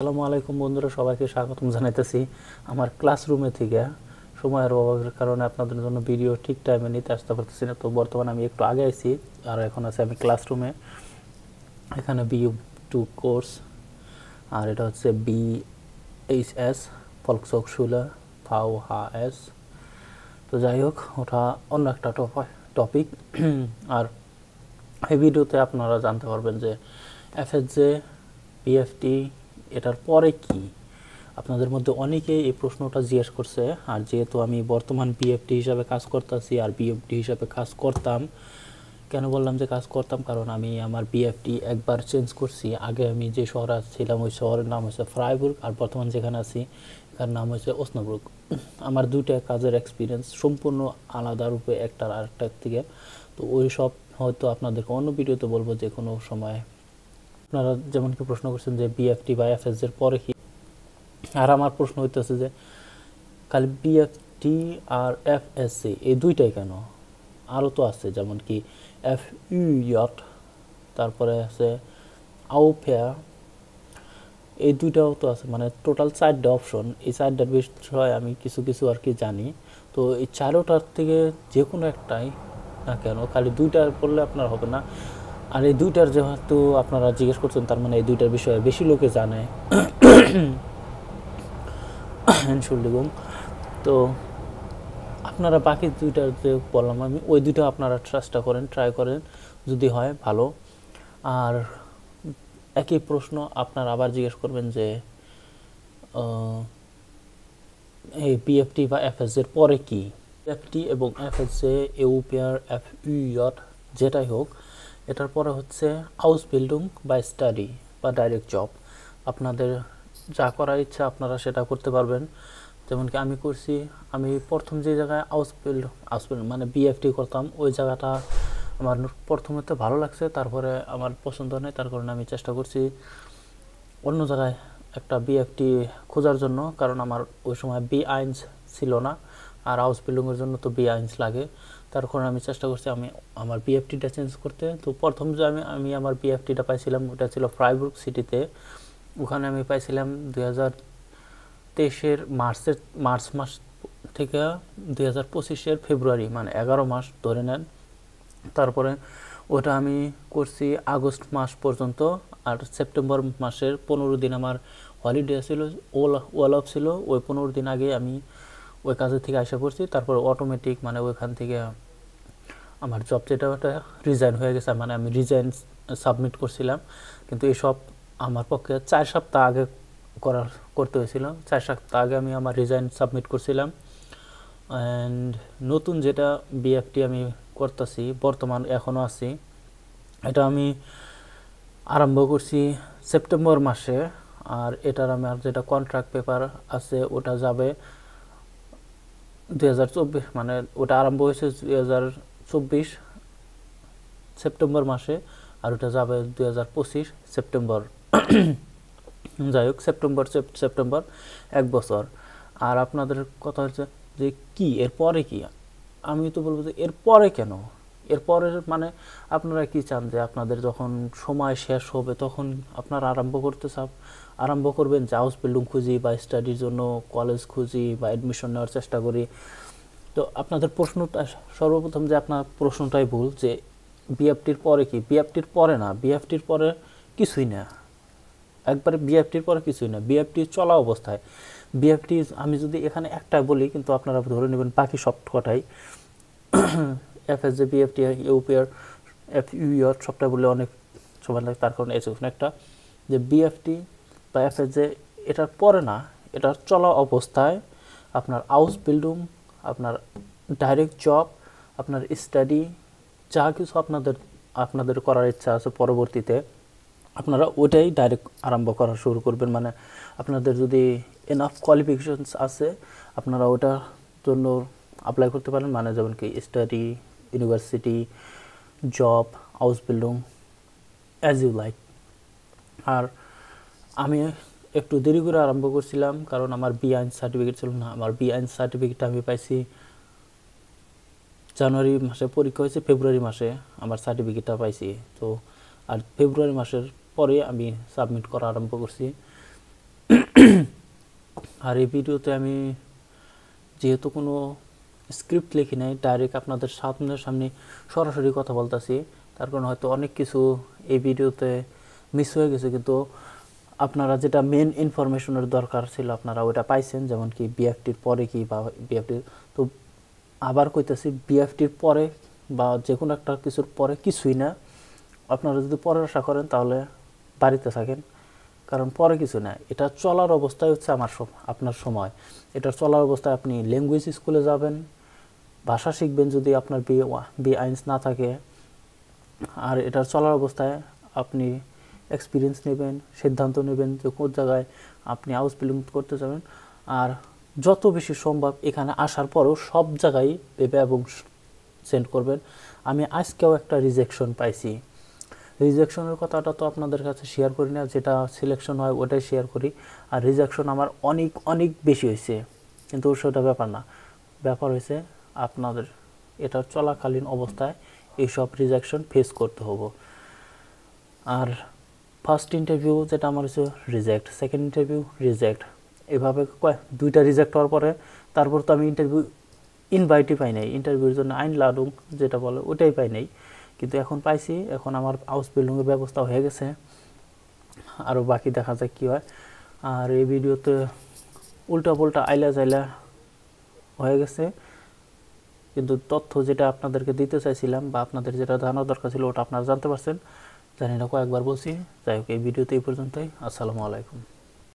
আসসালামু আলাইকুম বন্ধুরা, সবাইকে স্বাগতম জানাইতেছি আমার ক্লাসরুমে থেকে। সময়ের অভাবের কারণে আপনাদের জন্য ভিডিও ঠিক টাইমে নিতে আসতে পারতেছি না। তো বর্তমানে আমি একটু আগে আইছি, আর এখন আছি আমি ক্লাসরুমে। এখানে BU2 কোর্স, আর এটা হচ্ছে BHS Volkshochschule VHS। তো যাই হোক, ওটা অন্য একটা টপিক। আর এই ভিডিওতে আপনারা জানতে পারবেন যে FSJ BFT এটার পরে কি। আপনাদের মধ্যে অনেকেই এই প্রশ্নটা জিজ্ঞেস করছে। আর যেহেতু আমি বর্তমান BFT হিসাবে কাজ করতেছি আর BFT হিসাবে কাজ করতাম, কেন বললাম যে কাজ করতাম, কারণ আমি আমার BFT একবার চেঞ্জ করছি। আগে আমি যে শহরে ছিলাম ওই শহরের নাম হচ্ছে ফ্রাইবুর্গ, আর বর্তমান যেখানে আছি এখানে নাম হচ্ছে ওসনাব্রুক। আমার দুইটা কাজের এক্সপিরিয়েন্স সম্পূর্ণ আলাদা রূপে একটার আরেকটার থেকে। তো ওই সব হয়তো আপনাদেরকে অন্য ভিডিওতে বলবো যে কোনো সময়। আপনারা যেমন কি প্রশ্ন করছেন যে BFT বা FSJ এর পরে কি, আর আমার প্রশ্ন হইতেছে যে খালি BFT আর FSC এই দুইটাই কেন? আরও তো আছে, যেমন কি FUJ, তারপরে আছে আউফেয়ার, এই দুইটাও তো আছে। মানে টোটাল 4টা অপশন। এই 4টার বিষয়ে আমি কিছু কিছু আর কি জানি। তো এই 4টার থেকে যে কোনো একটাই না কেন, খালি দুইটার পড়লে আপনার হবে না। আর এই দুইটার যেহেতু আপনারা জিজ্ঞেস করছেন, তার মানে এই দুইটার বিষয়ে বেশি লোকে জানে। এনশুল্ডিগুম। তো আপনারা বাকি দুইটার যে বললাম আমি, ওই দুইটা আপনারা ট্রাস্টটা করেন, ট্রাই করেন, যদি হয় ভালো। আর একই প্রশ্ন আপনারা আবার জিজ্ঞেস করবেন যে এই BFT বা FSJ এর পরে কি। BFT এবং FSJ, ইউপিআর, FUJ যেটাই হোক, এটার পরে হচ্ছে আউসবিল্ডিং বা স্টাডি বা ডাইরেক্ট জব। আপনাদের যা করার ইচ্ছা আপনারা সেটা করতে পারবেন। যেমন কি আমি করছি, আমি প্রথম যে জায়গায় আউসবিল্ডিং মানে BFT করতাম, ওই জায়গাটা আমার প্রথমে তো ভালো লাগছে, তারপরে আমার পছন্দ নেই। তার কারণে আমি চেষ্টা করছি অন্য জায়গায় একটা BFT খোঁজার জন্য, কারণ আমার ওই সময় B1 ছিল না, আর হাউস বিল্ডিংয়ের জন্য তো B1 লাগে। তার কারণে আমি চেষ্টা করছি আমি আমার BFTটা চেঞ্জ করতে। তো প্রথম যে আমি আমার BFTটা পাইছিলাম ওটা ছিল ফ্রাইবুর্গ সিটিতে। ওখানে আমি পাইছিলাম 2023-এর মার্চ মাস থেকে 2025-এর ফেব্রুয়ারি, মানে 11 মাস ধরে নেন। তারপরে ওটা আমি করছি আগস্ট মাস পর্যন্ত, আর সেপ্টেম্বর মাসের 15 দিন আমার হলিডে ছিল, ওয়াল অফ ছিল। ওই 15 দিন আগে আমি ওই কাজের থেকে আসা পড়ছি। তারপর অটোমেটিক মানে ওইখান থেকে আমার জব যেটা ওটা রিজাইন হয়ে গেছে, মানে আমি রিজাইন সাবমিট করছিলাম। কিন্তু এসব আমার পক্ষে 4 সপ্তাহ আগে করতে হয়েছিল। 4 সপ্তাহ আগে আমি আমার রিজাইন সাবমিট করছিলাম। অ্যান্ড নতুন যেটা BFT আমি করতেছি, বর্তমান এখনও আছি, এটা আমি আরম্ভ করছি সেপ্টেম্বর মাসে। আর এটার আমার যেটা কন্ট্রাক্ট পেপার আছে ওটা যাবে 2024, মানে ওটা আরম্ভ হয়েছে 2024 সেপ্টেম্বর মাসে, আর ওটা যাবে 2025 সেপ্টেম্বর। যাই হোক, সেপ্টেম্বর 1 বছর। আর আপনাদের কথা হচ্ছে যে কি এরপরে কি, আমি তো বলবো যে এরপরে কেন, এরপরের মানে আপনারা কি চান যে আপনাদের যখন সময় শেষ হবে তখন আপনারা আরম্ভ করবেন যে হাউস বিল্ডিং খুঁজি বা স্টাডির জন্য কলেজ খুঁজি বা অ্যাডমিশন নেওয়ার চেষ্টা করি। তো আপনাদের প্রশ্নটা সর্বপ্রথম যে আপনার প্রশ্নটাই ভুল, যে BFTর পরে কি। BFTর পরে না, BFTর পরে কিছুই না, একবারে BFTর পরে কিছুই না। BFT চলা অবস্থায় BFT আমি যদি এখানে একটা বলি, কিন্তু আপনারা ধরে নেবেন বাকি সব কটাই। FSJ, BFT, ইউপিআর, FUJ সবটা বলে অনেক সময় লাগে, তার কারণে এসে একটা যে BFT বা FSJ এটার পরে না, এটার চলা অবস্থায় আপনার হাউস বিল্ডিং, আপনার ডাইরেক্ট জব, আপনার স্টাডি, যা কিছু আপনাদের করার ইচ্ছা আছে পরবর্তীতে, আপনারা ওইটাই ডাইরেক্ট আরম্ভ করা শুরু করবেন। মানে আপনাদের যদি এনাফ কোয়ালিফিকেশনস আছে আপনারা ওটার জন্য অ্যাপ্লাই করতে পারেন। মানে যেমন কি study, university, job, house building, as you like. আর আমি একটু দেরি করে আরম্ভ করছিলাম, কারণ আমার B1 সার্টিফিকেট ছিল না। আমার B1 সার্টিফিকেটটা আমি পাইছি জানুয়ারি মাসে, পরীক্ষা হয়েছে ফেব্রুয়ারি মাসে আমার সার্টিফিকেটটা পাইছি। তো আর ফেব্রুয়ারি মাসের পরে আমি সাবমিট করা আরম্ভ করছি। আর এই ভিডিওতে আমি যেহেতু কোনো স্ক্রিপ্ট লিখি নাই, ডাইরেক্ট আপনাদের সামনে সরাসরি কথা বলতেছি, তার কারণে হয়তো অনেক কিছু এই ভিডিওতে মিস হয়ে গেছে, কিন্তু আপনারা যেটা মেন ইনফরমেশনের দরকার ছিল আপনারা ওটা পাইছেন, যেমন কি বিএফটির পরে কি বা বিএফটির, তো আবার কইতেছি বিএফটির পরে বা যে কোনো একটা কিছুর পরে কিছুই না। আপনারা যদি পরে আশা করেন তাহলে বাড়িতে থাকেন, কারণ পরে কিছু না, এটা চলার অবস্থায় হচ্ছে আপনার সময়। এটা চলার অবস্থায় আপনি ল্যাঙ্গুয়েজ স্কুলে যাবেন, ভাষা শিখবেন যদি আপনার বি1 না থাকে, আর এটার চলার অবস্থায় আপনি এক্সপিরিয়েন্স নেবেন, সিদ্ধান্ত নেবেন যে কোন জায়গায় আপনি হাউস বিল্ডিং করতে যাবেন। আর যত বেশি সম্ভব এখানে আসার পরেও সব জায়গায় ভেবে এবং সেন্ড করবেন। আমি আজকেও একটা রিজেকশন পাইছি, রিজেকশনের কথাটা তো আপনাদের কাছে শেয়ার করি না, যেটা সিলেকশন হয় ওটাই শেয়ার করি। আর রিজেকশন আমার অনেক অনেক বেশি হয়েছে, কিন্তু সেটা ব্যাপার না, ব্যাপার হয়েছে আপনাদের এটা চলাকালীন অবস্থায় এইসব রিজেকশন ফেস করতে হবে। আর ফার্স্ট ইন্টারভিউ যেটা আমার হচ্ছে রিজেক্ট, সেকেন্ড ইন্টারভিউ রিজেক্ট, এভাবে দুইটা রিজেক্ট হওয়ার পরে তারপর তো আমি ইন্টারভিউ ইনভাইটই পাই নাই, ইন্টারভিউর জন্য আইন লাডুং যেটা বলে ওটাই পাই নাই, কিন্তু এখন পাইছি। এখন আমার হাউস বিল্ডিংয়ের ব্যবস্থা হয়ে গেছে, আরও বাকি দেখা যাক কী হয়। আর এই ভিডিওতে উল্টা পুল্টা আইলা জাইলা হয়ে গেছে, কিন্তু তথ্য যেটা আপনাদেরকে দিতে চাইছিলাম বা আপনাদের যেটা জানার দরকার ছিল ওটা আপনারা জানতে পারছেন। জানি না কয়েকবার বলছি, যাই হোক এই ভিডিওতে এই পর্যন্তই। আসসালামু আলাইকুম।